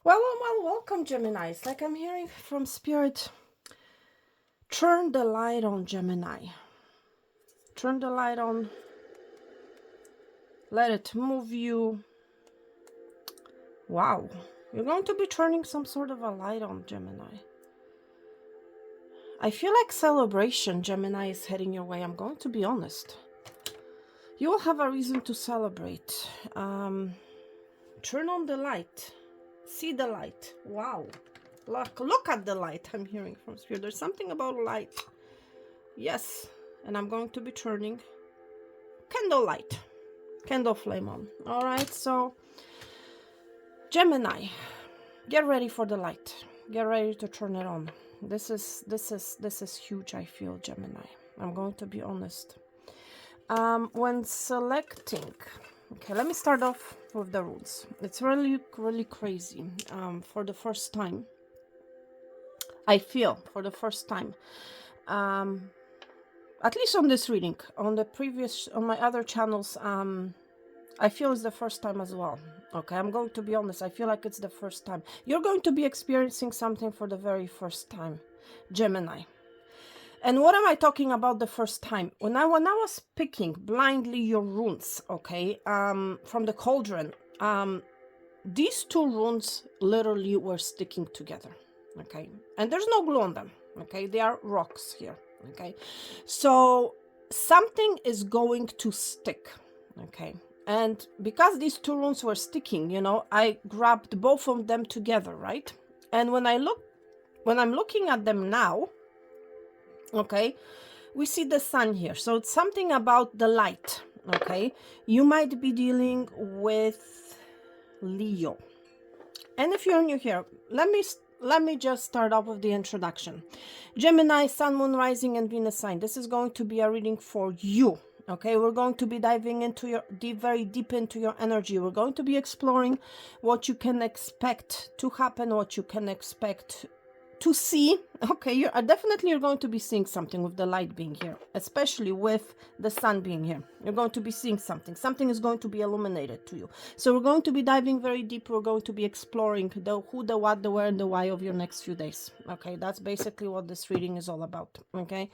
Well, welcome, Gemini. It's like I'm hearing from Spirit. Turn the light on, Gemini. Turn the light on. Let it move you. Wow. You're going to be turning some sort of a light on, Gemini. I feel like celebration, Gemini, is heading your way. I'm going to be honest. You will have a reason to celebrate. Turn on the light. See the light. Wow. Look at the light. I'm hearing from Spirit. There's something about light. Yes. And I'm going to be turning candle flame on. All right. So Gemini, get ready for the light. Get ready to turn it on. This is huge. I feel, Gemini. I'm going to be honest. When selecting, okay, let me start off with the rules. It's really crazy. For the first time, I feel for the first time, at least on this reading, on my other channels, I feel it's the first time as well. Okay, I'm going to be honest. I feel like it's the first time. You're going to be experiencing something for the very first time, Gemini. And what am I talking about the first time? When I was picking blindly your runes, okay, from the cauldron, these two runes literally were sticking together, okay? And there's no glue on them, okay? They are rocks here, okay? So something is going to stick, okay? And because these two runes were sticking, you know, I grabbed both of them together, right? And when I'm looking at them now, okay, we see the sun here. So it's something about the light, okay? You might be dealing with Leo. And if you're new here, let me just start off with the introduction. Gemini, Sun, Moon, Rising, and Venus sign. This is going to be a reading for you. Okay, we're going to be diving into your very deep into your energy. We're going to be exploring what you can expect to happen, what you can expect to see. Okay, you're going to be seeing something with the light being here, especially with the sun being here. You're going to be seeing something is going to be illuminated to you. So we're going to be diving very deep. We're going to be exploring the who, the what, the where, and the why of your next few days. Okay, that's basically what this reading is all about. Okay,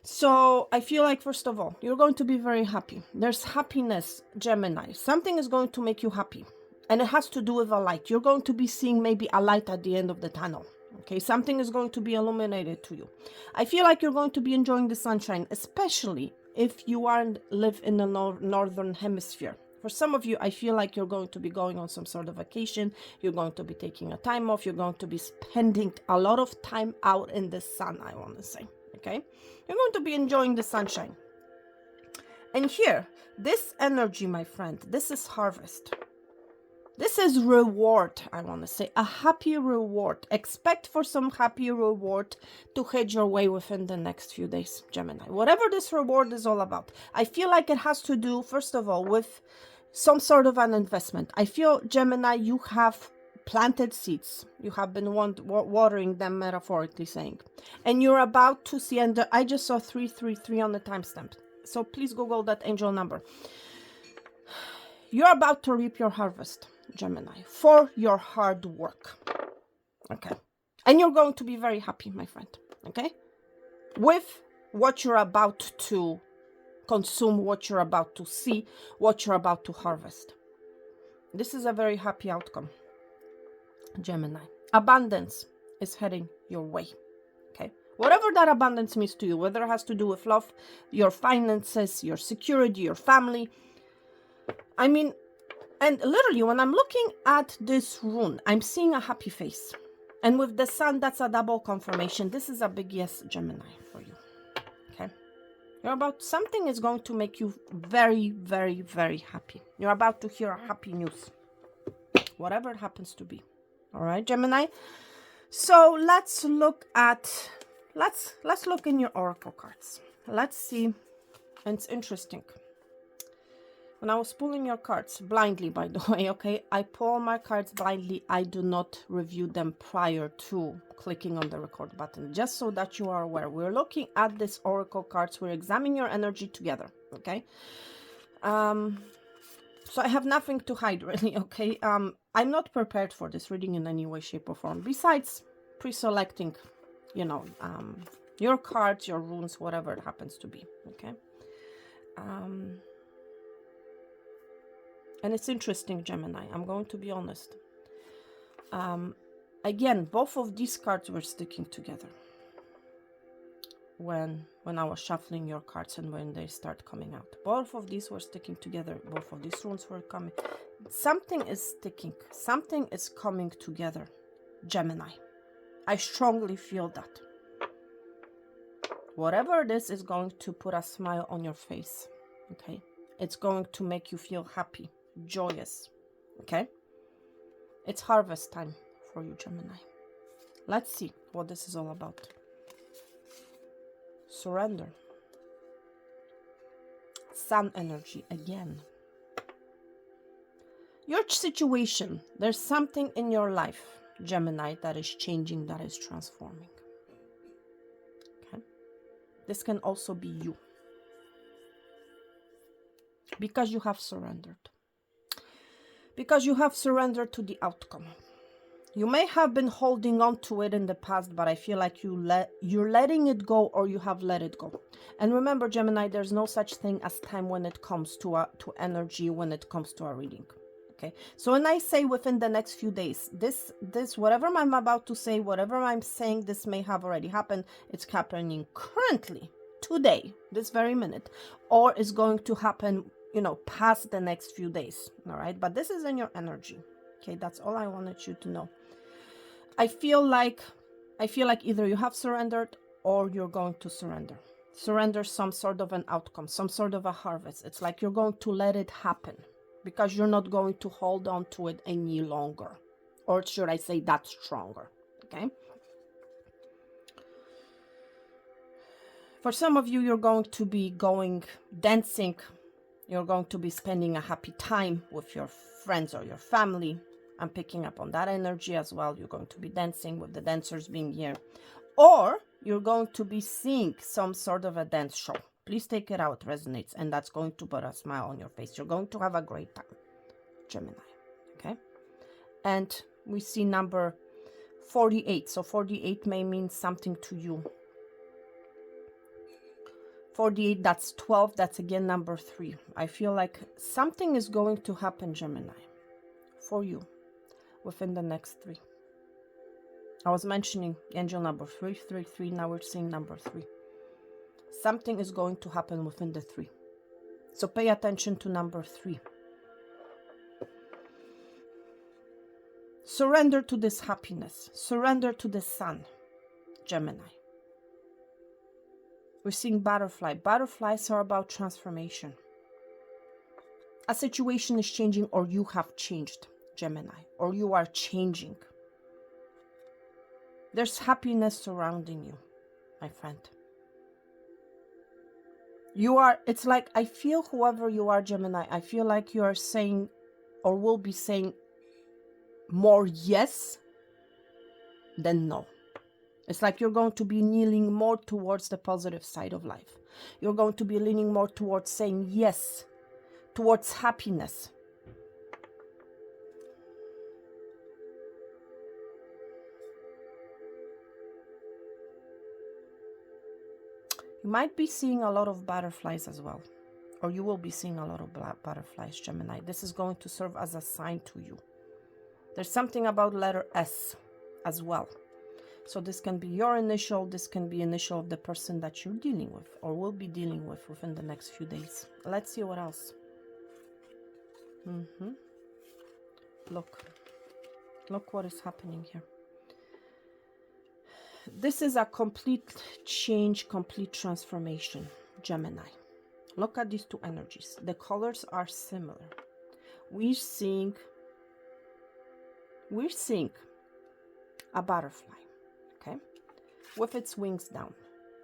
so I feel like, first of all, you're going to be very happy. There's happiness, Gemini. Something is going to make you happy, and it has to do with a light. You're going to be seeing maybe a light at the end of the tunnel. Okay, something is going to be illuminated to you. I feel like you're going to be enjoying the sunshine, especially if you live in the northern hemisphere. For some of you, I feel like you're going to be going on some sort of vacation. You're going to be taking a time off. You're going to be spending a lot of time out in the sun, I want to say. Okay, you're going to be enjoying the sunshine. And here, this energy, my friend, this is harvest. This is reward, I want to say, a happy reward. Expect for some happy reward to head your way within the next few days, Gemini. Whatever this reward is all about. I feel like it has to do, first of all, with some sort of an investment. I feel, Gemini, you have planted seeds. You have been watering them, metaphorically saying. And you're about to see, and I just saw 333 on the timestamp. So please Google that angel number. You're about to reap your harvest, Gemini, for your hard work. Okay. And you're going to be very happy, my friend. Okay. With what you're about to consume, what you're about to see, what you're about to harvest. This is a very happy outcome, Gemini. Abundance is heading your way. Okay. Whatever that abundance means to you, whether it has to do with love, your finances, your security, your family. I mean, and literally, when I'm looking at this rune, I'm seeing a happy face. And with the sun, that's a double confirmation. This is a big yes, Gemini, for you. Okay? You're about, something is going to make you very, very, very happy. You're about to hear happy news. Whatever it happens to be. All right, Gemini? So let's look at, let's look in your oracle cards. Let's see. And it's interesting. When I was pulling your cards, blindly, by the way, okay? I pull my cards blindly. I do not review them prior to clicking on the record button, just so that you are aware. We're looking at this oracle cards. We're examining your energy together, okay? So I have nothing to hide, really, okay? I'm not prepared for this reading in any way, shape, or form, besides pre-selecting, you know, your cards, your runes, whatever it happens to be, okay? And it's interesting, Gemini, I'm going to be honest. Again, both of these cards were sticking together when I was shuffling your cards and when they start coming out. Both of these were sticking together. Both of these runes were coming. Something is sticking. Something is coming together, Gemini. I strongly feel that. Whatever it is going to put a smile on your face, okay? It's going to make you feel happy, joyous, okay? It's harvest time for you, Gemini. Let's see what this is all about. Surrender. Sun energy again. Your situation, there's something in your life, Gemini, that is changing, that is transforming. Okay? This can also be you. Because you have surrendered. Because you have surrendered to the outcome. You may have been holding on to it in the past, but I feel like you're letting it go, or you have let it go. And remember, Gemini, there's no such thing as time when it comes to energy, when it comes to a reading. Okay, so when I say within the next few days, this whatever I'm about to say, whatever I'm saying, this may have already happened. It's happening currently, today, this very minute, or is going to happen, you know, past the next few days. All right, but this is in your energy. Okay, that's all I wanted you to know. I feel like either you have surrendered or you're going to surrender. Surrender some sort of an outcome, some sort of a harvest. It's like you're going to let it happen because you're not going to hold on to it any longer. Or should I say that stronger, okay? For some of you, you're going to be going dancing. You're going to be spending a happy time with your friends or your family. I'm picking up on that energy as well. You're going to be dancing with the dancers being here. Or you're going to be seeing some sort of a dance show. Please take it out, it resonates. And that's going to put a smile on your face. You're going to have a great time, Gemini. Okay? And we see number 48. So 48 may mean something to you. 48, that's 12. That's again number 3. I feel like something is going to happen, Gemini, for you within the next 3. I was mentioning angel number 333. Now we're seeing number 3. Something is going to happen within the 3. So pay attention to number 3. Surrender to this happiness. Surrender to the sun, Gemini. We're seeing butterfly. Butterflies are about transformation. A situation is changing, or you have changed, Gemini, or you are changing. There's happiness surrounding you, my friend. You are, it's like, I feel whoever you are, Gemini, I feel like you are saying, or will be saying, more yes than no. It's like you're going to be kneeling more towards the positive side of life. You're going to be leaning more towards saying yes, towards happiness. You might be seeing a lot of butterflies as well, or you will be seeing a lot of butterflies, Gemini. This is going to serve as a sign to you. There's something about letter S as well. So this can be your initial, this can be initial of the person that you're dealing with or will be dealing with within the next few days. Let's see what else. Look what is happening here. This is a complete change, complete transformation, Gemini. Look at these two energies. The colors are similar. We're seeing a butterfly, okay, with its wings down,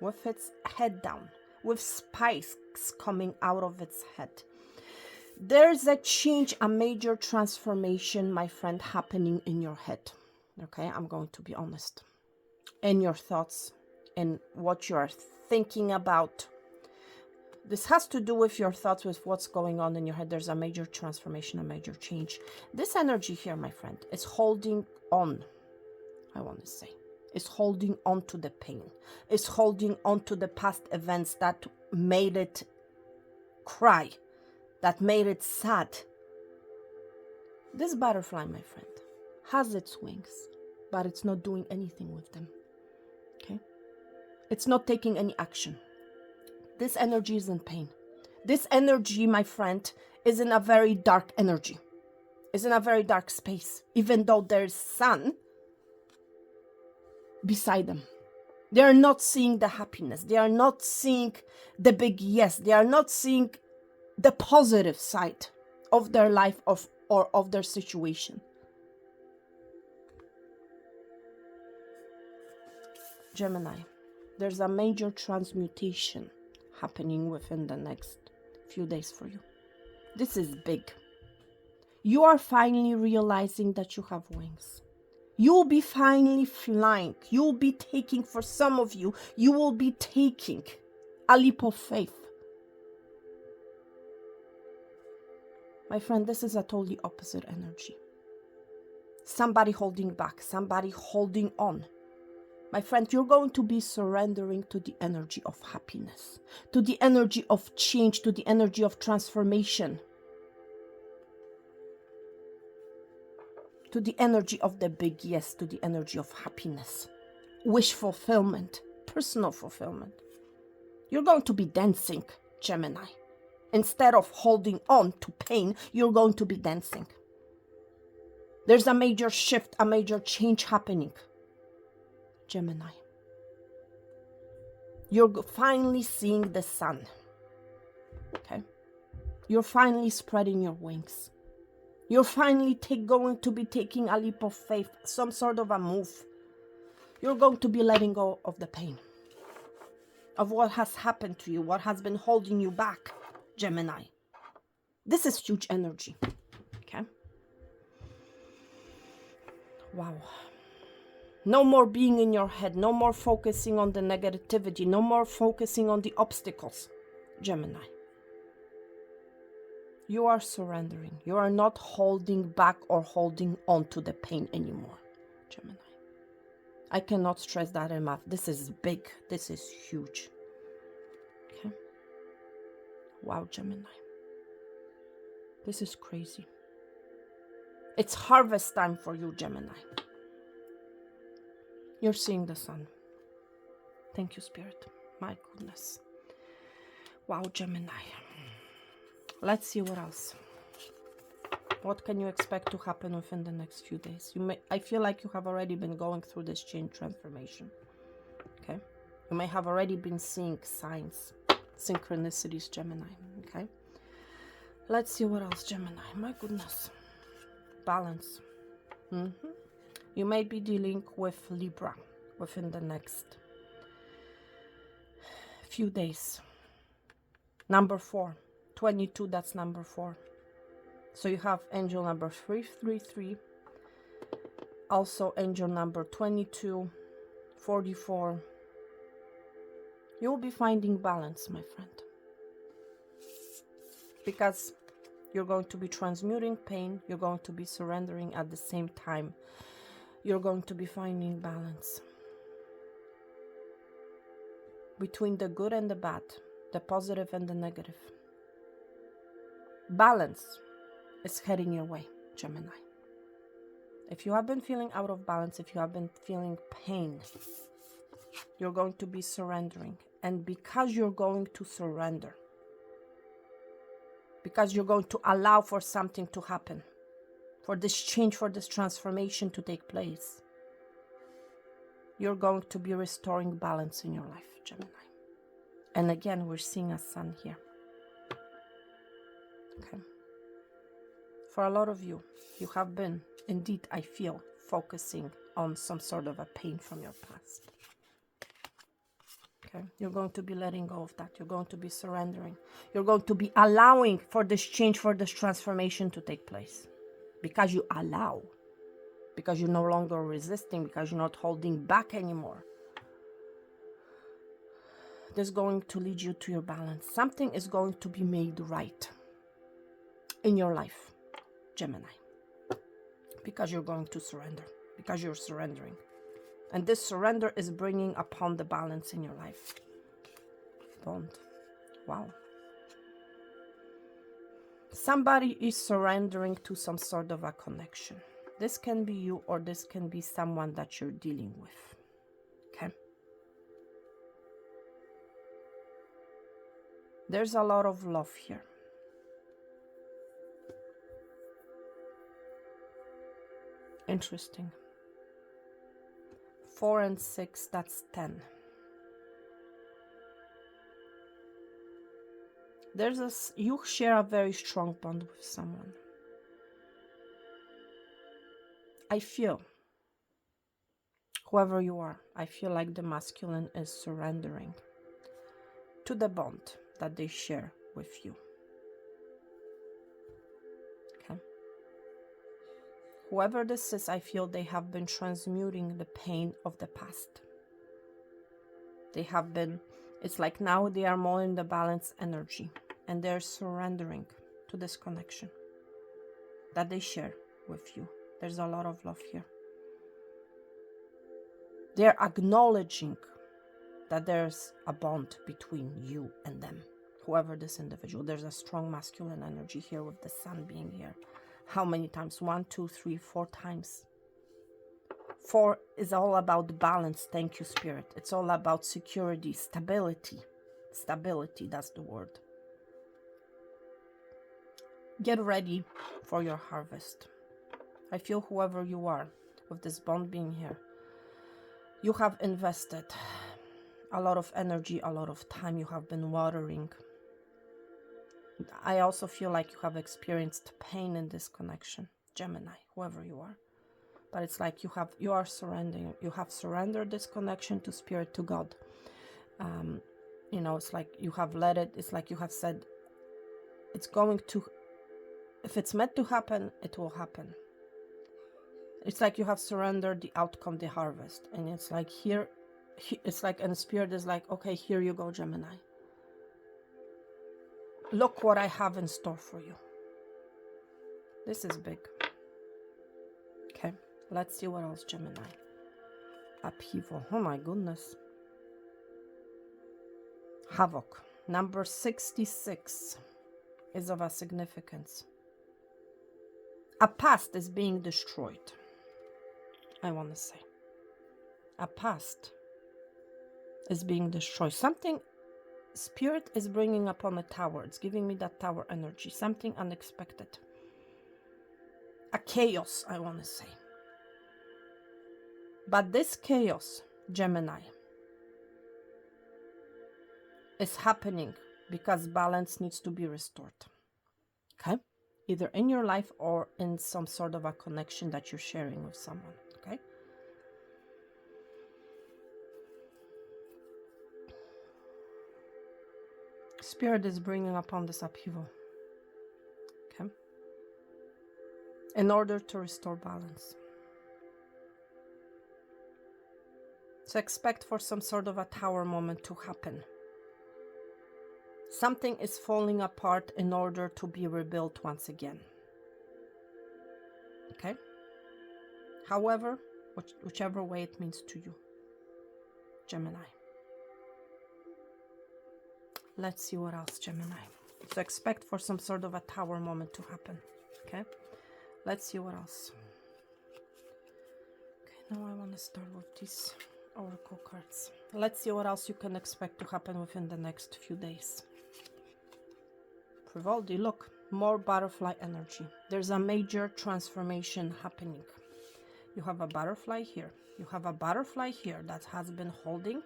with its head down, with spikes coming out of its head. There's a change, a major transformation, my friend, happening in your head. Okay, I'm going to be honest. In your thoughts, in what you are thinking about. This has to do with your thoughts, with what's going on in your head. There's a major transformation, a major change. This energy here, my friend, is holding on, I want to say. Is holding on to the pain. Is holding on to the past events that made it cry. That made it sad. This butterfly, my friend, has its wings, but it's not doing anything with them. Okay? It's not taking any action. This energy is in pain. This energy, my friend, is in a very dark energy. Is in a very dark space. Even though there's sun beside them. They are not seeing the happiness. They are not seeing the big yes. They are not seeing the positive side of their life or of their situation. Gemini, there's a major transmutation happening within the next few days for you. This is big. You are finally realizing that you have wings. You will be finally flying. You will be taking, for some of you, you will be taking a leap of faith. My friend, this is a totally opposite energy. Somebody holding back, somebody holding on. My friend, you're going to be surrendering to the energy of happiness, to the energy of change, to the energy of transformation, to the energy of the big yes, to the energy of happiness, wish fulfillment, personal fulfillment. You're going to be dancing, Gemini. Instead of holding on to pain, you're going to be dancing. There's a major shift, a major change happening, Gemini. You're finally seeing the sun. Okay? You're finally spreading your wings. You're finally going to be taking a leap of faith, some sort of a move. You're going to be letting go of the pain, of what has happened to you, what has been holding you back, Gemini. This is huge energy. Okay? Wow. No more being in your head. No more focusing on the negativity. No more focusing on the obstacles, Gemini. You are surrendering. You are not holding back or holding on to the pain anymore, Gemini. I cannot stress that enough. This is big. This is huge. Okay? Wow, Gemini. This is crazy. It's harvest time for you, Gemini. You're seeing the sun. Thank you, Spirit. My goodness. Wow, Gemini. Let's see what else. What can you expect to happen within the next few days? I feel like you have already been going through this change transformation. Okay? You may have already been seeing signs, synchronicities, Gemini. Okay? Let's see what else, Gemini. My goodness. Balance. You may be dealing with Libra within the next few days. Number 4. 22, that's number 4. So you have angel number 333. Also angel number 22, 44. You will be finding balance, my friend. Because you're going to be transmuting pain. You're going to be surrendering at the same time. You're going to be finding balance between the good and the bad, the positive and the negative. Balance is heading your way, Gemini. If you have been feeling out of balance, if you have been feeling pain, you're going to be surrendering. And because you're going to surrender, because you're going to allow for something to happen, for this change, for this transformation to take place, you're going to be restoring balance in your life, Gemini. And again, we're seeing a sun here. Okay. For a lot of you, you have been, indeed, I feel, focusing on some sort of a pain from your past. Okay. You're going to be letting go of that. You're going to be surrendering. You're going to be allowing for this change, for this transformation to take place. Because you allow. Because you're no longer resisting. Because you're not holding back anymore. This is going to lead you to your balance. Something is going to be made right in your life, Gemini, because you're going to surrender, because you're surrendering. And this surrender is bringing upon the balance in your life. Bond. Wow. Somebody is surrendering to some sort of a connection. This can be you, or this can be someone that you're dealing with. Okay? There's a lot of love here. Interesting. 4 and 6, that's 10. You share a very strong bond with someone. I feel, whoever you are, I feel like the masculine is surrendering to the bond that they share with you. Okay? Whoever this is, I feel they have been transmuting the pain of the past. They have been, it's like now they are more in the balanced energy, and they're surrendering to this connection that they share with you. There's a lot of love here. They're acknowledging that there's a bond between you and them, whoever this individual. There's a strong masculine energy here with the sun being here. How many times? 1, 2, 3, 4 times. 4 is all about balance. Thank you, Spirit. It's all about security, stability. Stability, that's the word. Get ready for your harvest. I feel whoever you are, with this bond being here, you have invested a lot of energy, a lot of time. You have been watering. I also feel like you have experienced pain in this connection, Gemini, whoever you are. But it's like you are surrendering. You have surrendered this connection to Spirit, to God. You know, it's like you have let it. It's like you have said, it's going to, if it's meant to happen, it will happen. It's like you have surrendered the outcome, the harvest. And it's like here, it's like, and Spirit is like, okay, here you go, Gemini. Look what I have in store for you. This is big. Okay, let's see what else, Gemini. Upheaval. Oh my goodness. Havoc. Number 66 is of a significance. A past is being destroyed. I want to say. A past is being destroyed. Something Spirit is bringing upon a tower. It's giving me that tower energy. Something unexpected. A chaos, I want to say. But this chaos, Gemini, is happening because balance needs to be restored. Okay? Either in your life or in some sort of a connection that you're sharing with someone. Okay? Spirit is bringing upon this upheaval. Okay? In order to restore balance. So expect for some sort of a tower moment to happen. Something is falling apart in order to be rebuilt once again. Okay? However, whichever way it means to you, Gemini. Let's see what else, Gemini. So expect for some sort of a tower moment to happen. Okay? Let's see what else. Okay, now I want to start with these oracle cards. Let's see what else you can expect to happen within the next few days. Frivoldi, look, more butterfly energy. There's a major transformation happening. You have a butterfly here. You have a butterfly here that has been holding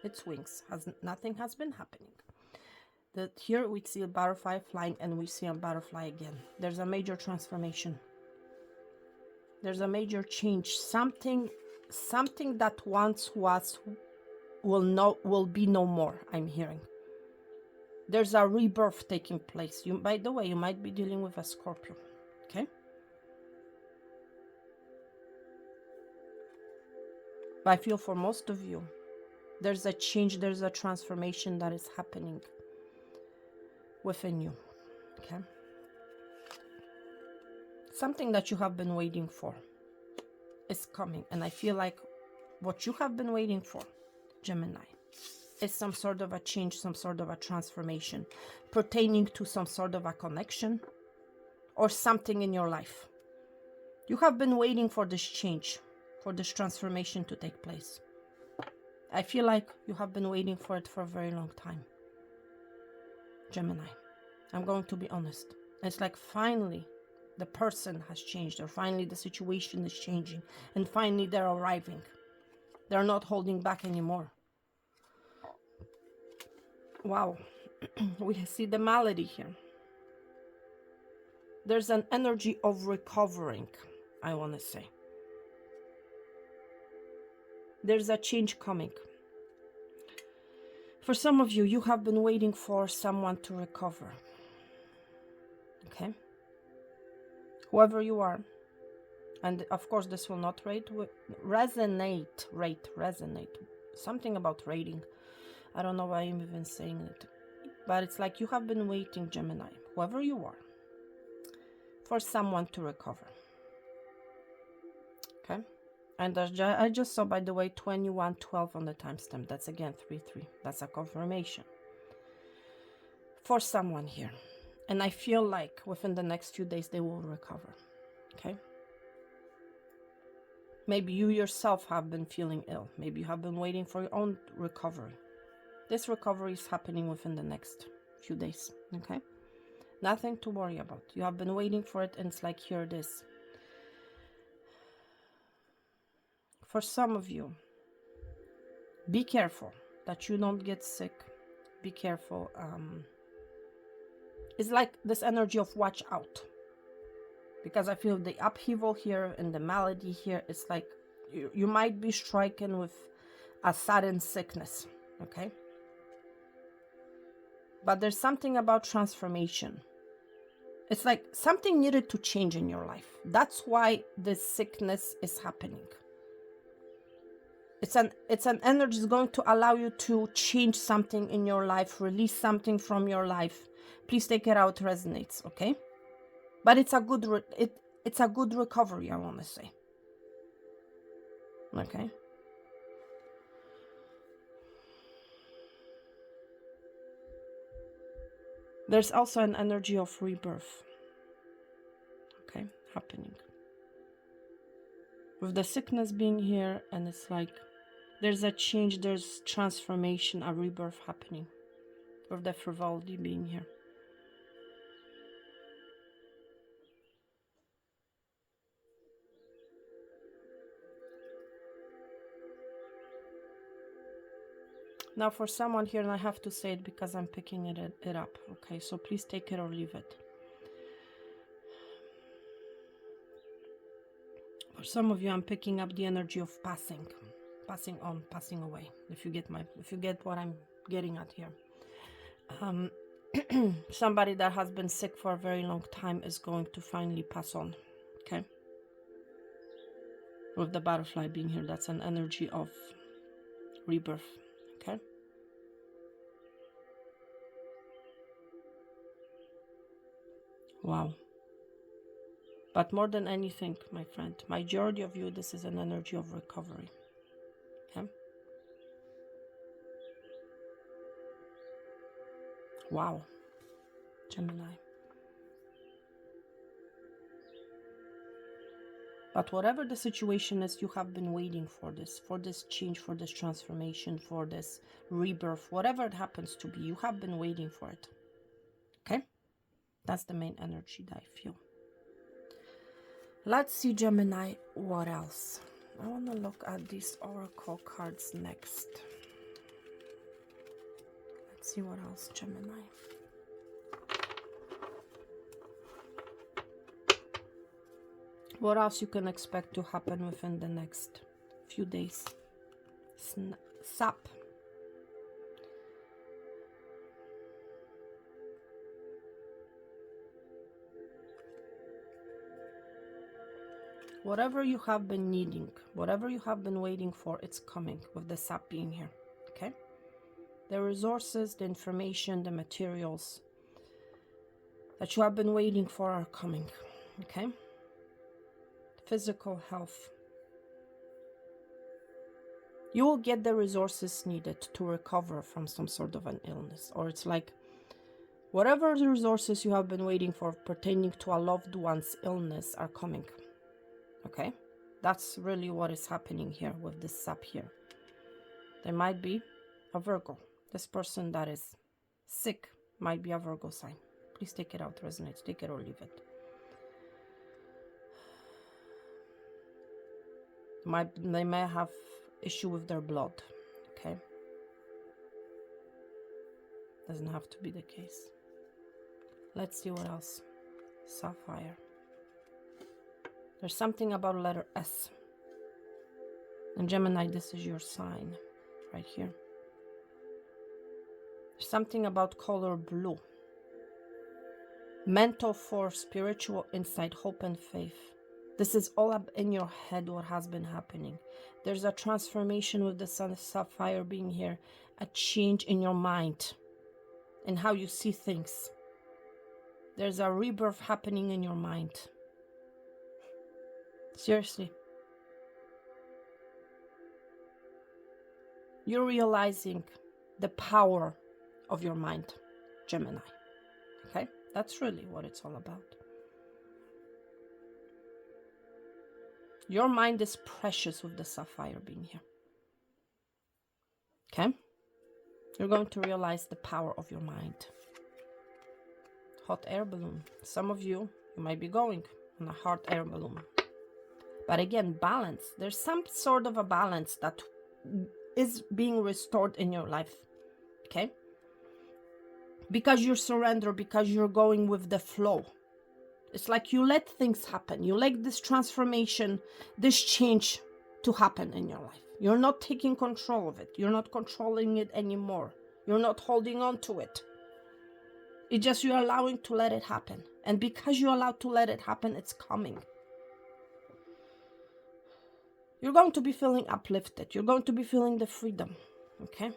its wings. Nothing has been happening. Here we see a butterfly flying and we see a butterfly again. There's a major transformation. There's a major change. Something that once was will be no more, I'm hearing. There's a rebirth taking place. By the way, you might be dealing with a Scorpio. Okay? But I feel for most of you, There's a change, there's a transformation that is happening within you. Okay? Something that you have been waiting for is coming. And I feel like what you have been waiting for, Gemini, is some sort of a change, some sort of a transformation pertaining to some sort of a connection or something in your life. You have been waiting for this change, for this transformation to take place. I feel like you have been waiting for it for a very long time, Gemini. I'm going to be honest. It's like finally the person has changed, or finally the situation is changing, and finally they're arriving. They're not holding back anymore. Wow. We see the malady here. There's an energy of recovering, I want to say. There's a change coming. For some of you, you have been waiting for someone to recover. Okay? Whoever you are. And of course, this will not resonate. Something about rating. I don't know why I'm even saying it. But it's like you have been waiting, Gemini, whoever you are, for someone to recover. Okay? And I just saw, by the way, 2112 on the timestamp. That's again 33. That's a confirmation for someone here. And I feel like within the next few days, they will recover. Okay? Maybe you yourself have been feeling ill. Maybe you have been waiting for your own recovery. This recovery is happening within the next few days. Okay? Nothing to worry about. You have been waiting for it, and it's like, here it is. For some of you, be careful that you don't get sick. Be careful. It's like this energy of watch out. Because I feel the upheaval here and the malady here, it's like you might be stricken with a sudden sickness. Okay? But there's something about transformation. It's like something needed to change in your life. That's why this sickness is happening. It's an energy that's going to allow you to change something in your life, release something from your life. Please take it out, resonates, okay? But it's a good it's a good recovery, I want to say. Okay? There's also an energy of rebirth. Okay, happening. With the sickness being here, and it's like there's a change, there's transformation, a rebirth happening. With the frivolity being here. Now for someone here, and I have to say it because I'm picking it up, okay? So please take it or leave it. For some of you, I'm picking up the energy of passing on, passing away. If you get what I'm getting at here. Somebody that has been sick for a very long time is going to finally pass on, okay? With the butterfly being here, that's an energy of rebirth, okay? Wow. But more than anything, my friend, majority of you, this is an energy of recovery, okay? Wow, Gemini. But whatever the situation is, you have been waiting for this change, for this transformation, for this rebirth, whatever it happens to be, you have been waiting for it. Okay? That's the main energy that I feel. Let's see, Gemini, what else? I want to look at these oracle cards next. Let's see what else, Gemini. What else you can expect to happen within the next few days? Sap. Whatever you have been needing, whatever you have been waiting for, it's coming with the sap being here. Okay? The resources, the information, the materials that you have been waiting for are coming. Okay? Physical health. You will get the resources needed to recover from some sort of an illness. Or it's like whatever the resources you have been waiting for pertaining to a loved one's illness are coming. Okay? That's really what is happening here with this sub here. There might be a Virgo. This person that is sick might be a Virgo sign. Please take it out, resonates. Take it or leave it. They may have issue with their blood. Okay? Doesn't have to be the case. Let's see what else. Sapphire. There's something about letter S. And Gemini, this is your sign. Right here. There's something about color blue. Mental force, spiritual insight, hope and faith. This is all up in your head what has been happening. There's a transformation with the sun sapphire being here. A change in your mind. In how you see things. There's a rebirth happening in your mind. Seriously. You're realizing the power of your mind, Gemini. Okay? That's really what it's all about. Your mind is precious with the sapphire being here. Okay? You're going to realize the power of your mind. Hot air balloon. Some of you might be going on a hot air balloon. But again, balance. There's some sort of a balance that is being restored in your life. Okay? Because you surrender, because you're going with the flow. It's like you let things happen. You let this transformation, this change to happen in your life. You're not taking control of it. You're not controlling it anymore. You're not holding on to it. It's just you're allowing to let it happen. And because you're allowed to let it happen, it's coming. You're going to be feeling uplifted. You're going to be feeling the freedom. Okay?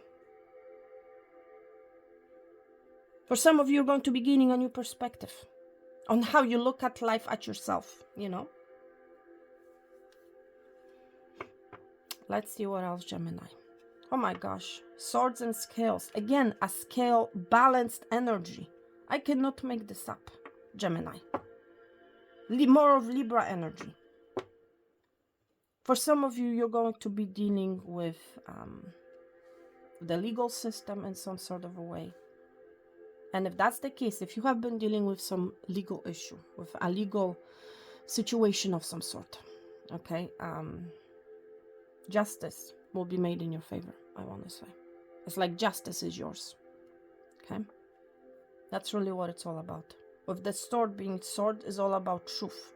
For some of you, you're going to be gaining a new perspective on how you look at life, at yourself, you know? Let's see what else, Gemini. Oh my gosh. Swords and scales. Again, a scale, balanced energy. I cannot make this up, Gemini. More of Libra energy. For some of you, you're going to be dealing with the legal system in some sort of a way. And if that's the case, if you have been dealing with some legal issue, with a legal situation of some sort, okay, justice will be made in your favor, I want to say. It's like justice is yours, okay? That's really what it's all about. With the sword being sword is all about truth.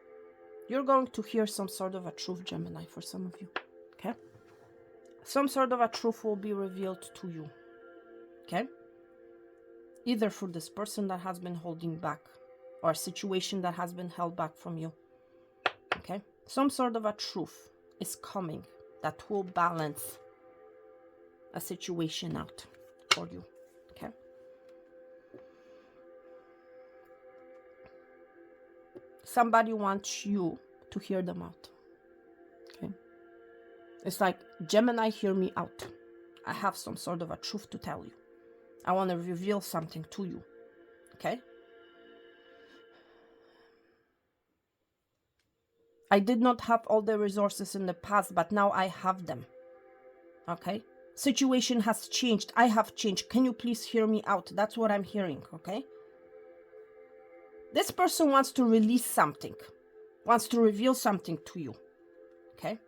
You're going to hear some sort of a truth, Gemini, for some of you, okay? Some sort of a truth will be revealed to you, okay? Either for this person that has been holding back or a situation that has been held back from you. Okay? Some sort of a truth is coming that will balance a situation out for you. Okay? Somebody wants you to hear them out. Okay? It's like, Gemini, hear me out. I have some sort of a truth to tell you. I want to reveal something to you, okay? I did not have all the resources in the past, but now I have them, okay? Situation has changed. I have changed. Can you please hear me out? That's what I'm hearing, okay? This person wants to release something, wants to reveal something to you, okay?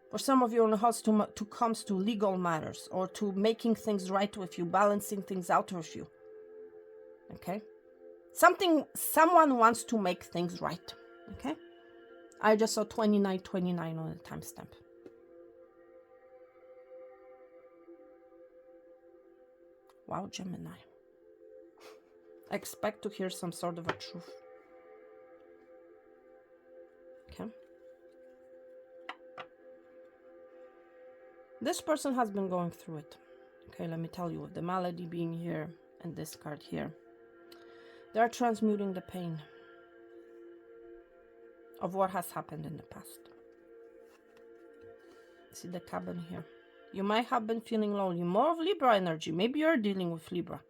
For some of you on the house to comes to legal matters or to making things right with you, balancing things out with you. Okay? Someone wants to make things right. Okay? I just saw 2929 on the timestamp. Wow, Gemini. Expect to hear some sort of a truth. Okay? This person has been going through it. Okay, let me tell you, with the malady being here and this card here, they are transmuting the pain of what has happened in the past. See the cabin here. You might have been feeling lonely. More of Libra energy. Maybe you're dealing with Libra,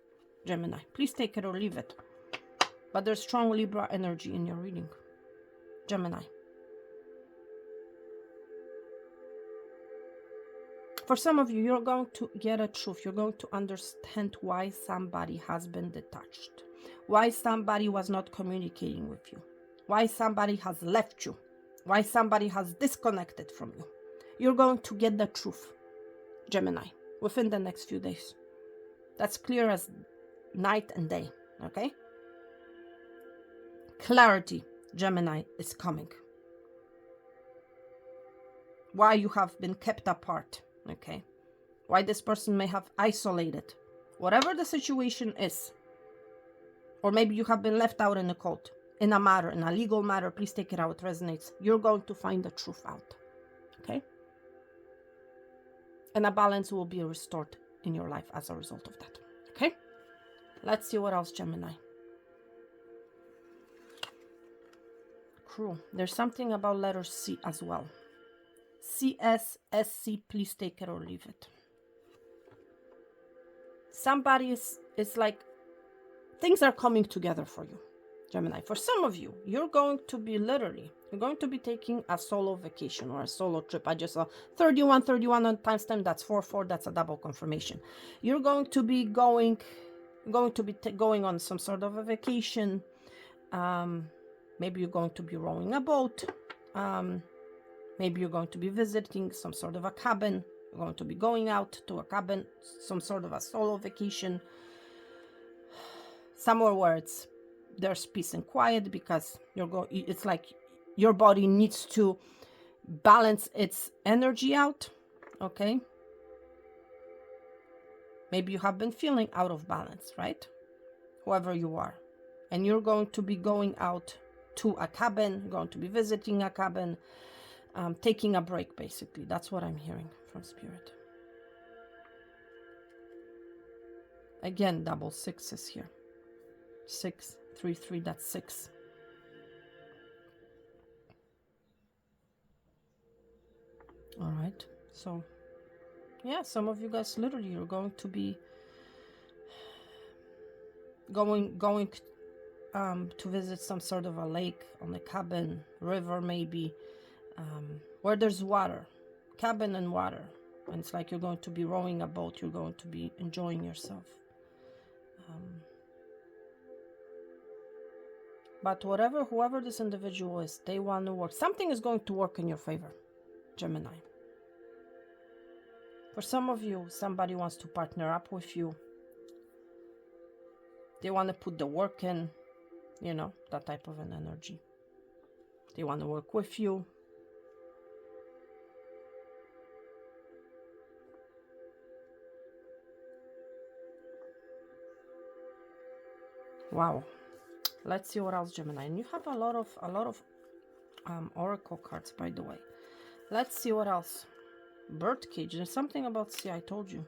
Gemini. Please take it or leave it. But there's strong Libra energy in your reading, Gemini. For some of you, you're going to get a truth. You're going to understand why somebody has been detached. Why somebody was not communicating with you. Why somebody has left you. Why somebody has disconnected from you. You're going to get the truth, Gemini, within the next few days. That's clear as night and day, okay? Clarity, Gemini, is coming. Why you have been kept apart. Okay, why this person may have isolated, whatever the situation is, or maybe you have been left out in a cold, in a matter, in a legal matter. Please take it out, it resonates. You're going to find the truth out, okay? And a balance will be restored in your life as a result of that, okay? Let's see what else, Gemini. Cruel. There's something about letter C as well. CSSC, please take it or leave it. Somebody is like, things are coming together for you, Gemini. For some of you, you're going to be taking a solo vacation or a solo trip. I just saw 31 on timestamp. That's 4 that's a double confirmation. You're going to be going on some sort of a vacation. Maybe you're going to be rowing a boat. Maybe you're going to be visiting some sort of a cabin. You're going to be going out to a cabin, some sort of a solo vacation. Somewhere where there's peace and quiet, because it's like your body needs to balance its energy out, okay? Maybe you have been feeling out of balance, right? Whoever you are. And you're going to be going out to a cabin, going to be visiting a cabin, taking a break, basically. That's what I'm hearing from Spirit. Again, double sixes here. 6, 3, 3, that's 6. All right. So, yeah, some of you guys literally are going to be going to visit some sort of a lake, on a cabin, river maybe, where there's water, cabin and water, and it's like you're going to be rowing a boat. You're going to be enjoying yourself. But whoever this individual is, they want to work. Something is going to work in your favor, Gemini. For some of you, somebody wants to partner up with you. They want to put the work in, you know, that type of an energy. They want to work with you. Wow. Let's see what else, Gemini. And you have a lot of oracle cards, by the way. Let's see what else. Bird cage. There's something about sea, I told you.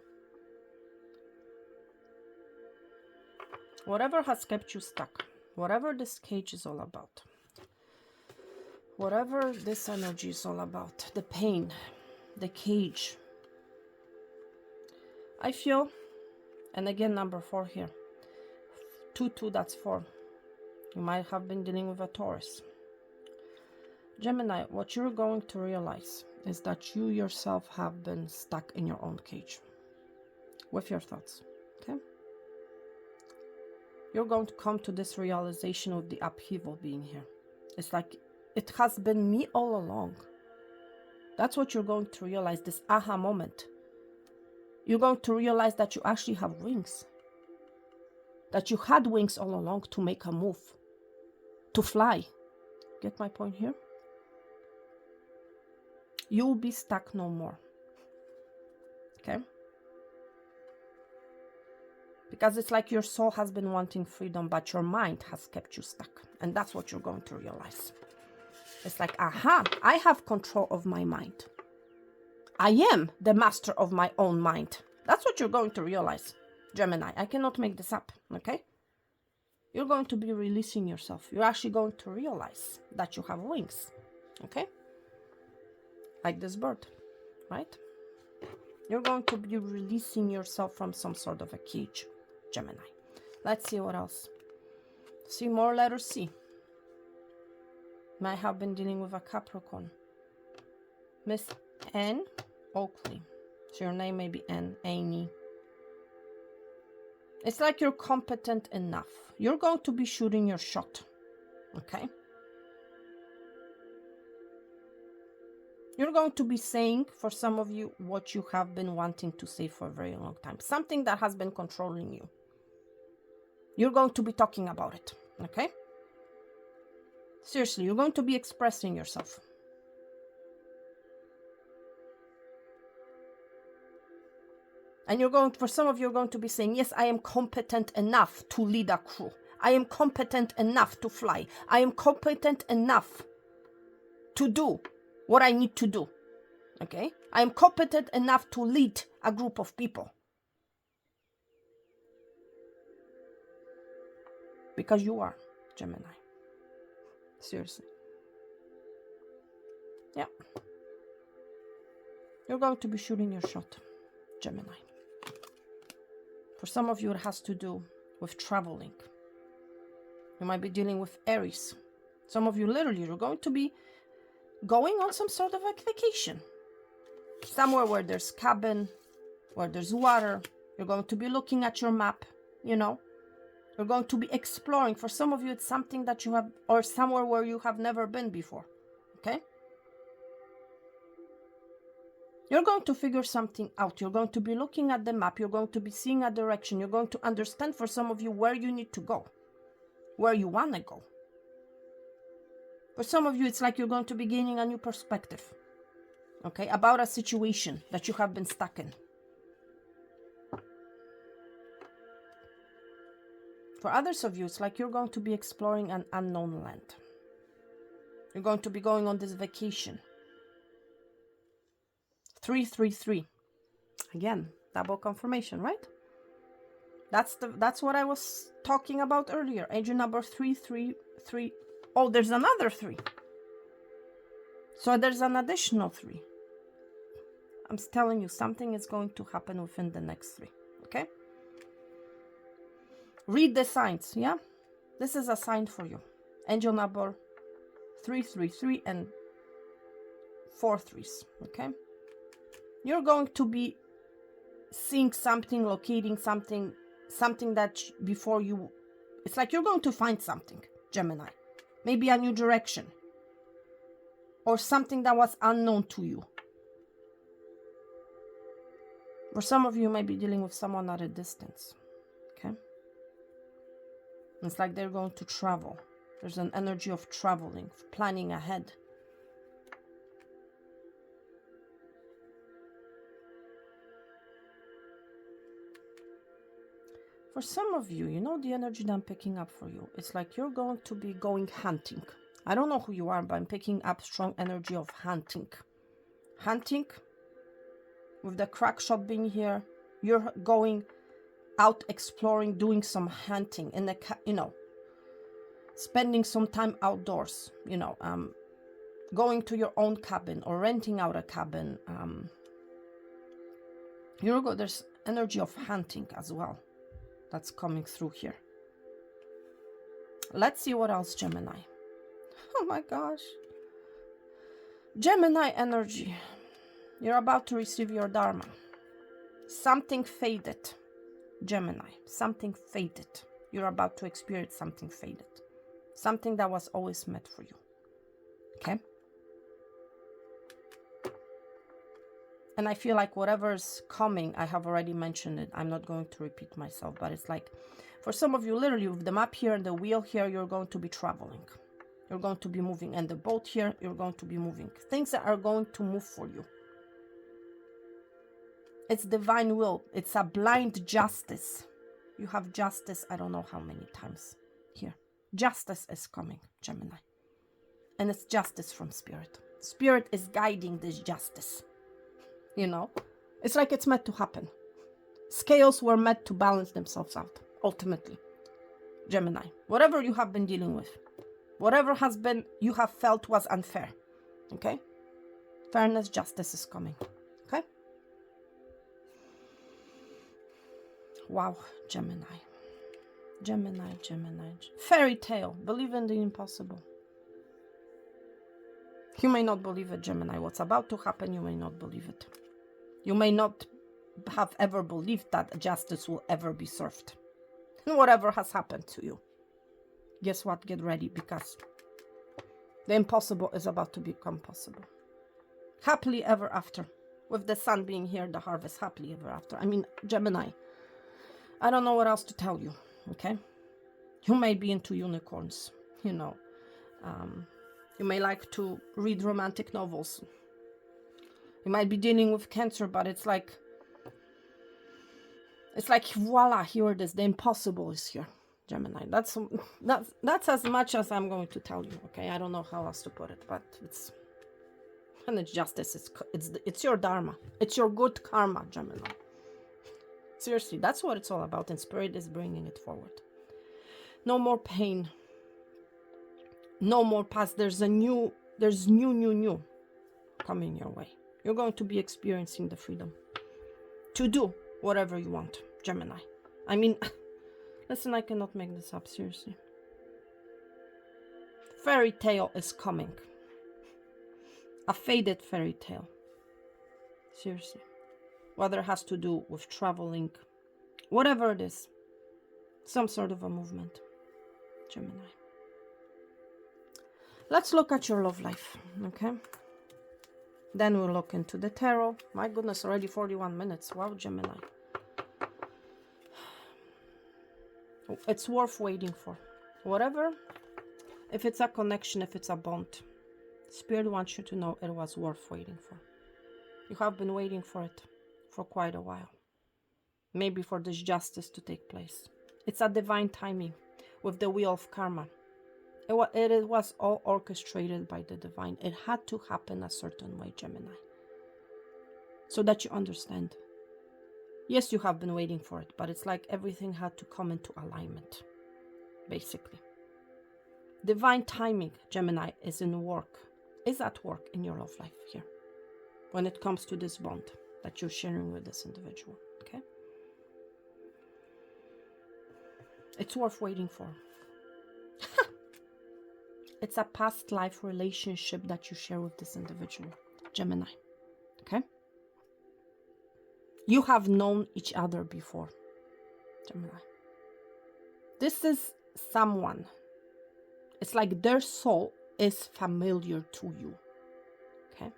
Whatever has kept you stuck, whatever this cage is all about, whatever this energy is all about, the pain, the cage, I feel, and again, number 4 here, 2, that's 4. You might have been dealing with a Taurus. Gemini, what you're going to realize is that you yourself have been stuck in your own cage with your thoughts, okay? You're going to come to this realization with the upheaval being here. It's like, it has been me all along. That's what you're going to realize, this aha moment. You're going to realize that you actually have wings. That you had wings all along to make a move. To fly. Get my point here? You will be stuck no more. Okay? Because it's like your soul has been wanting freedom, but your mind has kept you stuck. And that's what you're going to realize. It's like, aha, I have control of my mind. I am the master of my own mind. That's what you're going to realize, Gemini. I cannot make this up, okay? You're going to be releasing yourself. You're actually going to realize that you have wings, okay? Like this bird, right? You're going to be releasing yourself from some sort of a cage, Gemini. Let's see what else. See more letter C. Might have been dealing with a Capricorn. Miss Anne Oakley. So your name may be Anne, Annie. It's like you're competent enough. You're going to be shooting your shot, okay? You're going to be saying, for some of you, what you have been wanting to say for a very long time. Something that has been controlling you. You're going to be talking about it, okay? Seriously, you're going to be expressing yourself. And you're going, for some of you, you're going to be saying, yes, I am competent enough to lead a crew. I am competent enough to fly. I am competent enough to do what I need to do. Okay? I am competent enough to lead a group of people. Because you are, Gemini. Seriously. Yeah. You're going to be shooting your shot, Gemini. For some of you, it has to do with traveling. You might be dealing with Aries. Some of you, literally, you're going to be going on some sort of a vacation. Somewhere where there's cabin, where there's water. You're going to be looking at your map, you know. You're going to be exploring. For some of you, it's something that you have, or somewhere where you have never been before, okay? You're going to figure something out. You're going to be looking at the map. You're going to be seeing a direction. You're going to understand, for some of you, where you need to go, where you want to go. For some of you, it's like you're going to be gaining a new perspective, okay, about a situation that you have been stuck in. For others of you, it's like you're going to be exploring an unknown land. You're going to be going on this vacation. 333. Again, double confirmation, right? That's what I was talking about earlier. Agent number 333. Oh, there's another 3. So there's an additional 3. I'm telling you, something is going to happen within the next 3. Okay? Read the signs, yeah? This is a sign for you. Angel number 333 and 4 3s, okay? You're going to be seeing something, locating something that before you... It's like you're going to find something, Gemini. Maybe a new direction. Or something that was unknown to you. For some of you, you may be dealing with someone at a distance, okay? It's like they're going to travel. There's an energy of traveling, planning ahead. For some of you, you know the energy that I'm picking up for you. It's like you're going to be going hunting. I don't know who you are, but I'm picking up strong energy of hunting. Hunting, with the crack shot being here, you're going out exploring, doing some hunting in the, you know, spending some time outdoors, you know, going to your own cabin or renting out a cabin. There's energy of hunting as well. That's coming through here. Let's see what else, Gemini. Oh my gosh. Gemini energy. You're about to receive your Dharma. Something faded. Gemini. Something faded. You're about to experience something faded. Something that was always meant for you. Okay? And I feel like whatever's coming, I have already mentioned it. I'm not going to repeat myself, but it's like, for some of you, literally, with the map here and the wheel here, you're going to be traveling. You're going to be moving. And the boat here, you're going to be moving. Things that are going to move for you. It's divine will. It's a blind justice. You have justice, I don't know how many times here. Justice is coming, Gemini. And it's justice from Spirit. Spirit is guiding this justice. you know. It's like it's meant to happen. Scales were meant to balance themselves out, ultimately. Gemini, whatever you have been dealing with, whatever has been you have felt was unfair, okay? Fairness, justice is coming, okay? Wow, Gemini. Gemini, Gemini. Fairy tale. Believe in the impossible. You may not believe it, Gemini. What's about to happen, you may not believe it. You may not have ever believed that justice will ever be served. And whatever has happened to you, guess what? Get ready, because the impossible is about to become possible. Happily ever after. With the sun being here, the harvest, happily ever after. I mean, Gemini, I don't know what else to tell you, okay? You may be into unicorns, you know. You may like to read romantic novels. You might be dealing with Cancer, but it's like voila, here it is. The impossible is here, Gemini. That's as much as I'm going to tell you, okay? I don't know how else to put it, but it's justice. It's your dharma. It's your good karma, Gemini. Seriously, that's what it's all about, and Spirit is bringing it forward. No more pain. No more past. There's new coming your way. You're going to be experiencing the freedom to do whatever you want, Gemini. I mean, listen, I cannot make this up, seriously. Fairy tale is coming. A faded fairy tale. Seriously. Whether it has to do with traveling, whatever it is, some sort of a movement, Gemini. Let's look at your love life, okay? Then we'll look into the tarot. My goodness, already 41 minutes. Wow, Gemini. It's worth waiting for. Whatever, if it's a connection, if it's a bond, Spirit wants you to know it was worth waiting for. You have been waiting for it for quite a while. Maybe for this justice to take place. It's a divine timing with the wheel of karma. It was all orchestrated by the divine. It had to happen a certain way, Gemini. So that you understand. Yes, you have been waiting for it, but it's like everything had to come into alignment, basically. Divine timing, Gemini, is at work in your love life here. When it comes to this bond that you're sharing with this individual, okay? It's worth waiting for. It's a past life relationship that you share with this individual, Gemini, okay? You have known each other before, Gemini. This is someone. It's like their soul is familiar to you, okay?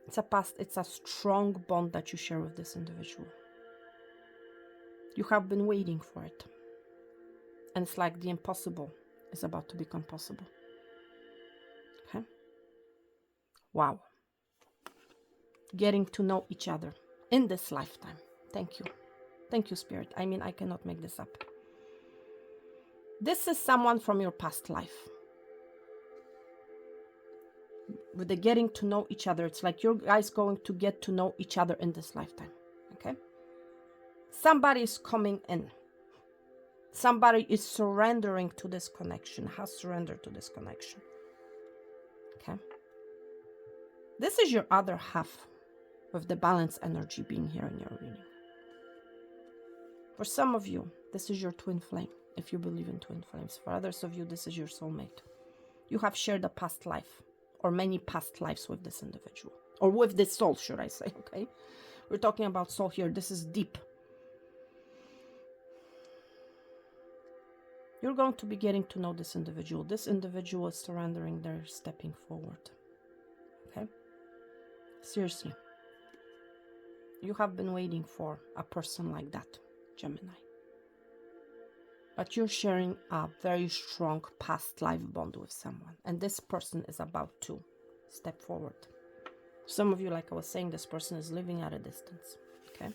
It's a strong bond that you share with this individual. You have been waiting for it. And it's like the impossible is about to become possible. Okay? Wow. Getting to know each other in this lifetime. Thank you. Thank you, Spirit. I mean, I cannot make this up. This is someone from your past life. With the getting to know each other, it's like you guys going to get to know each other in this lifetime. Okay? Somebody is coming in. Somebody is surrendering to this connection, has surrendered to this connection. Okay? This is your other half with the balance energy being here in your reading. For some of you, this is your twin flame, if you believe in twin flames. For others of you, this is your soulmate. You have shared a past life, or many past lives with this individual. Or with this soul, should I say, okay? We're talking about soul here. This is deep. You're going to be getting to know this individual. This individual is surrendering, they're stepping forward. Okay? Seriously. You have been waiting for a person like that, Gemini. But you're sharing a very strong past life bond with someone. And this person is about to step forward. Some of you, like I was saying, this person is living at a distance. Okay?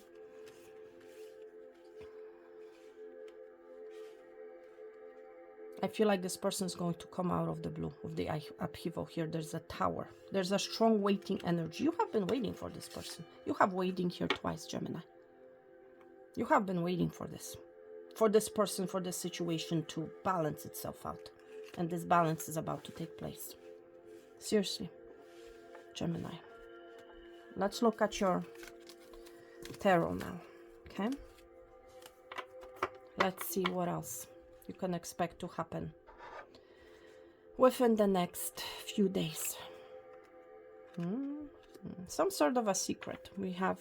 I feel like this person is going to come out of the blue, of the upheaval here. There's a tower. There's a strong waiting energy. You have been waiting for this person. You have waiting here twice, Gemini. You have been waiting for this person, for this situation to balance itself out. And this balance is about to take place. Seriously, Gemini. Let's look at your tarot now, okay? Let's see what else you can expect to happen within the next few days. Some sort of a secret. We have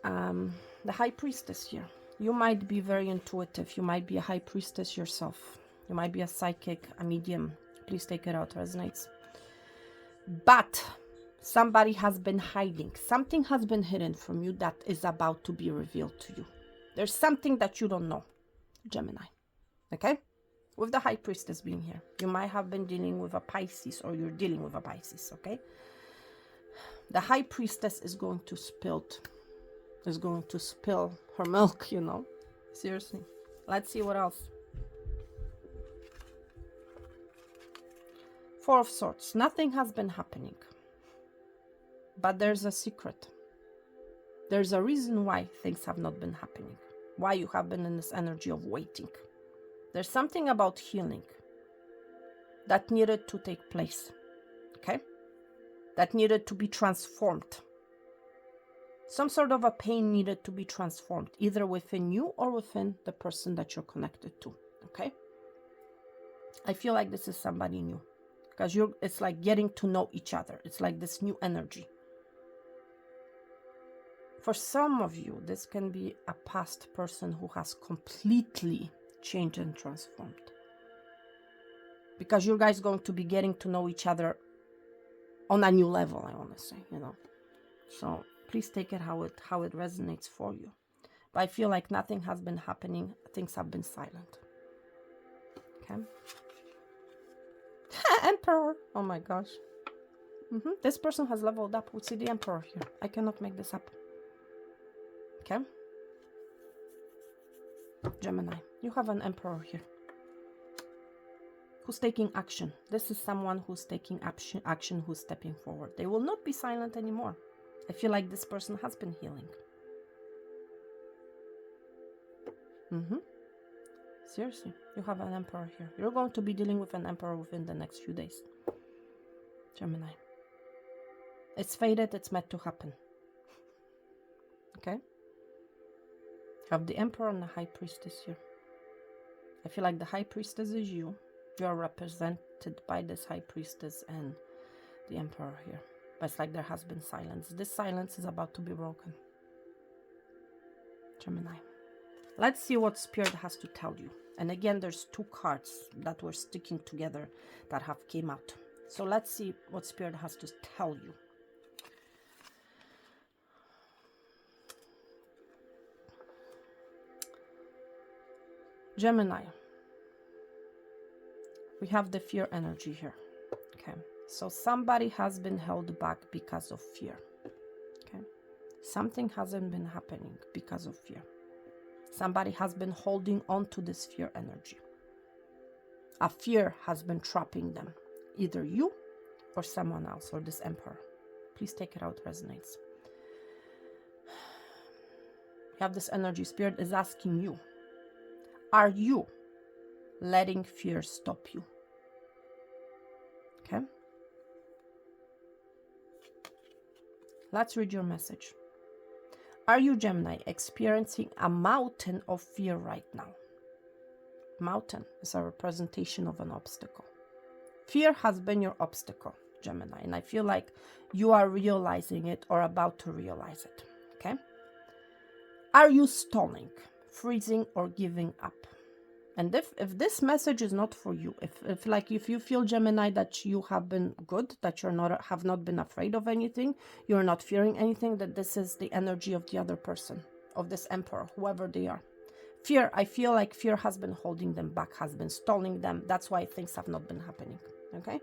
the High Priestess here. You might be very intuitive. You might be a High Priestess yourself. You might be a psychic, a medium. Please take it out, resonates. But somebody has been hiding. Something has been hidden from you that is about to be revealed to you. There's something that you don't know, Gemini. Okay? With the High Priestess being here, you might have been dealing with a Pisces, or you're dealing with a Pisces, okay? The High Priestess is going to spill her milk, you know. Seriously. Let's see what else. Four of Swords. Nothing has been happening. But there's a secret. There's a reason why things have not been happening. Why you have been in this energy of waiting. There's something about healing that needed to take place. Okay? That needed to be transformed. Some sort of a pain needed to be transformed, either within you or within the person that you're connected to. Okay? I feel like this is somebody new. Because it's like getting to know each other. It's like this new energy. For some of you, this can be a past person who has completely changed and transformed. Because you guys are going to be getting to know each other on a new level, I want to say, you know. So please take it how it resonates for you. But I feel like nothing has been happening. Things have been silent. Okay. Emperor. Oh my gosh. This person has leveled up. We see the Emperor here. I cannot make this up. Okay. Gemini, you have an Emperor here who's taking action. This is someone who's taking action, who's stepping forward. They will not be silent anymore. I feel like this person has been healing. Seriously, you have an Emperor here. You're going to be dealing with an Emperor within the next few days. Gemini. It's fated, it's meant to happen. Okay? You have the Emperor and the High Priestess here. I feel like the High Priestess is you. You are represented by this High Priestess and the Emperor here. But it's like there has been silence. This silence is about to be broken. Gemini. Let's see what Spirit has to tell you. And again, there's two cards that were sticking together that have came out. So let's see what Spirit has to tell you. Gemini. We have the fear energy here. Okay. So somebody has been held back because of fear. Okay. Something hasn't been happening because of fear. Somebody has been holding on to this fear energy. A fear has been trapping them. Either you or someone else, or this Emperor. Please take it out, resonates. You have this energy. Spirit is asking you, are you letting fear stop you? Okay. Let's read your message. Are you, Gemini, experiencing a mountain of fear right now? Mountain is a representation of an obstacle. Fear has been your obstacle, Gemini, and I feel like you are realizing it or about to realize it. Okay? Are you stalling, freezing, or giving up? And if this message is not for you, if you feel, Gemini, that you have been good, that have not been afraid of anything, you're not fearing anything, that this is the energy of the other person, of this Emperor, whoever they are. Fear, I feel like fear has been holding them back, has been stalling them. That's why things have not been happening. Okay?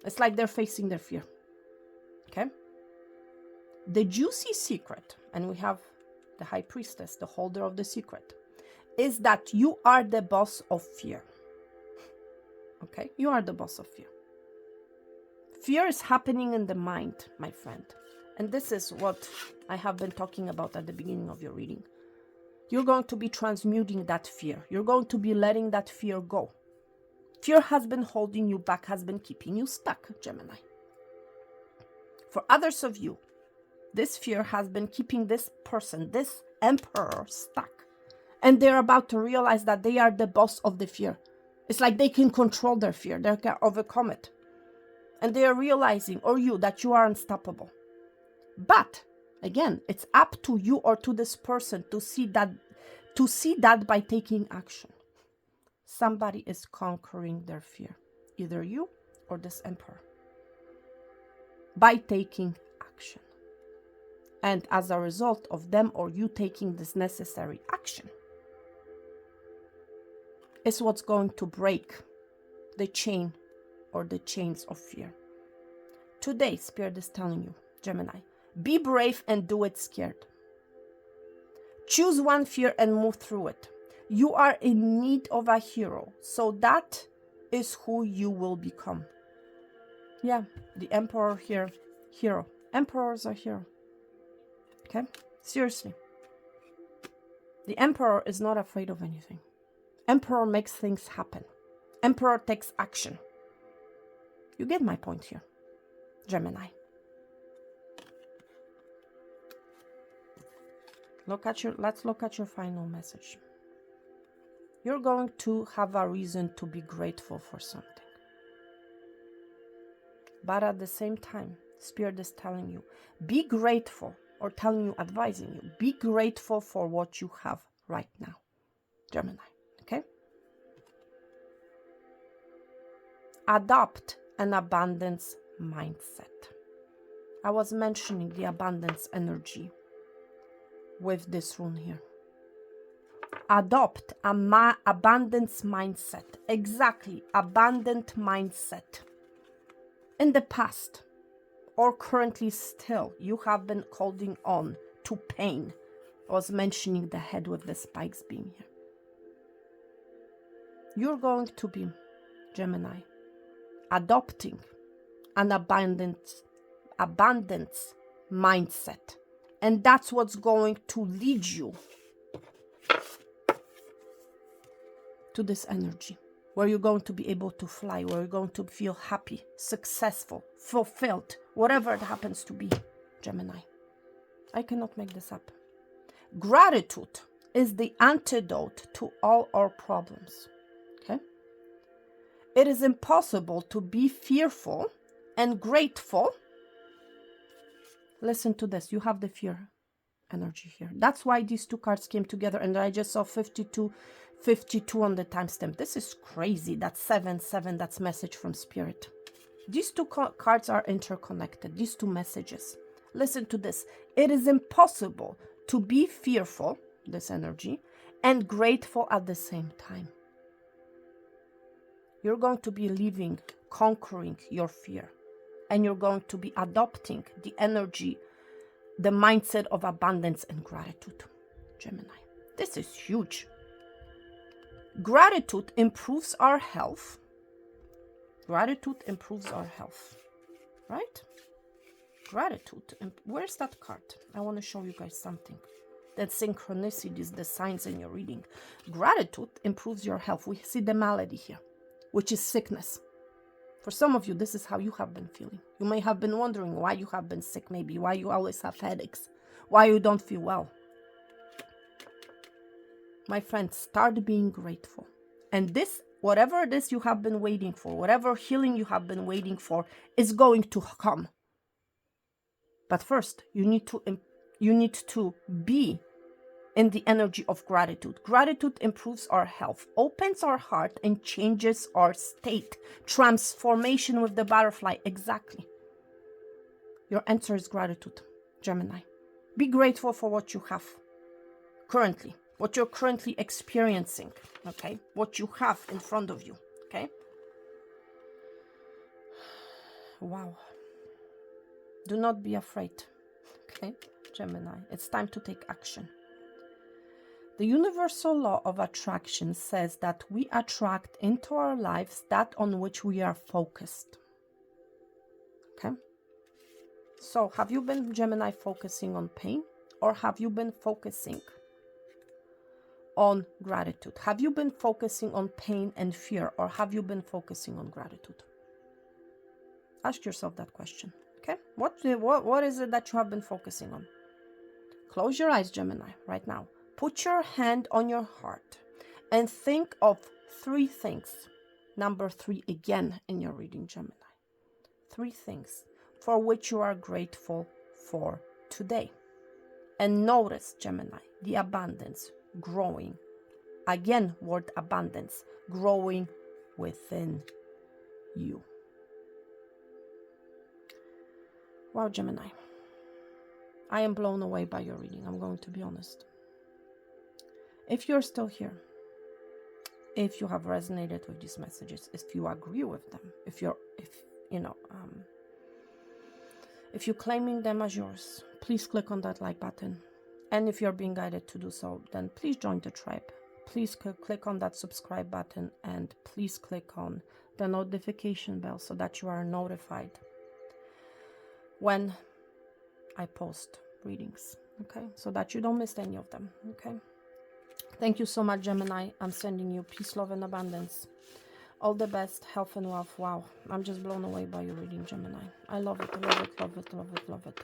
It's like they're facing their fear. Okay? The juicy secret, and we have the High Priestess, the holder of the secret, is that you are the boss of fear. Okay? You are the boss of fear. Fear is happening in the mind, my friend. And this is what I have been talking about at the beginning of your reading. You're going to be transmuting that fear. You're going to be letting that fear go. Fear has been holding you back, has been keeping you stuck, Gemini. For others of you, this fear has been keeping this person, this emperor, stuck. And they're about to realize that they are the boss of the fear. It's like they can control their fear. They can overcome it. And they are realizing, or you, that you are unstoppable. But, again, it's up to you or to this person to see that by taking action. Somebody is conquering their fear. Either you or this emperor. By taking action. And as a result of them or you taking this necessary action, is what's going to break the chain or the chains of fear. Today, Spirit is telling you, Gemini, be brave and do it scared. Choose one fear and move through it. You are in need of a hero, so that is who you will become. Yeah, the emperor here, hero. Emperors are hero. Okay? Seriously. The emperor is not afraid of anything. Emperor makes things happen. Emperor takes action. You get my point here, Gemini. Let's look at your final message. You're going to have a reason to be grateful for something. But at the same time, Spirit is telling you, be grateful, or telling you, advising you, be grateful for what you have right now, Gemini, okay? Adopt an abundance mindset. I was mentioning the abundance energy with this rune here. Adopt abundance mindset. Exactly, abundant mindset. In the past, or currently still, you have been holding on to pain. I was mentioning the head with the spikes being here. You're going to be, Gemini, adopting an abundance mindset. And that's what's going to lead you to this energy, where you're going to be able to fly, where you're going to feel happy, successful, fulfilled, whatever it happens to be, Gemini. I cannot make this up. Gratitude is the antidote to all our problems. Okay? It is impossible to be fearful and grateful. Listen to this. You have the fear energy here. That's why these two cards came together, and I just saw 52 on the timestamp. This is crazy. That's 7, that's message from Spirit. These two cards are interconnected. These two messages. Listen to this. It is impossible to be fearful, this energy, and grateful at the same time. You're going to be living, conquering your fear. And you're going to be adopting the energy, the mindset of abundance and gratitude, Gemini. This is huge. Gratitude improves our health. Gratitude improves our health, right? Gratitude. Where's that card? I want to show you guys something. That synchronicity is the signs in your reading. Gratitude improves your health. We see the malady here, which is sickness. For some of you, this is how you have been feeling. You may have been wondering why you have been sick, maybe why you always have headaches, why you don't feel well. My friends, start being grateful. And this, whatever it is you have been waiting for, whatever healing you have been waiting for, is going to come. But first, you need to be in the energy of gratitude. Gratitude improves our health, opens our heart, and changes our state. Transformation with the butterfly, exactly. Your answer is gratitude, Gemini. Be grateful for what you have currently, what you're currently experiencing, okay? What you have in front of you, okay? Wow. Do not be afraid, okay, Gemini? It's time to take action. The universal law of attraction says that we attract into our lives that on which we are focused. Okay? So, have you been, Gemini, focusing on pain? Or have you been focusing on gratitude? Have you been focusing on pain and fear? Or have you been focusing on gratitude? Ask yourself that question. Okay? What is it that you have been focusing on? Close your eyes, Gemini, right now. Put your hand on your heart and think of 3 things. Number 3 again in your reading, Gemini. 3 things for which you are grateful for today. And notice, Gemini, the abundance growing. Again, word abundance, growing within you. Wow, Gemini. I am blown away by your reading, I'm going to be honest. If you're still here, if you have resonated with these messages, if you agree with them, if you're claiming them as yours, please click on that like button. And if you're being guided to do so, then please join the tribe. Please click on that subscribe button and please click on the notification bell so that you are notified when I post readings, okay? So that you don't miss any of them, okay? Thank you so much, Gemini. I'm sending you peace, love, and abundance. All the best, health and wealth. Wow, I'm just blown away by your reading, Gemini. I love it, love it, love it, love it, love it.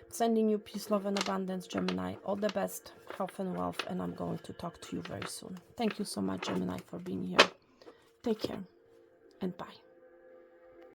Sending you peace, love, and abundance, Gemini. All the best, health and wealth, and I'm going to talk to you very soon. Thank you so much, Gemini, for being here. Take care, and bye.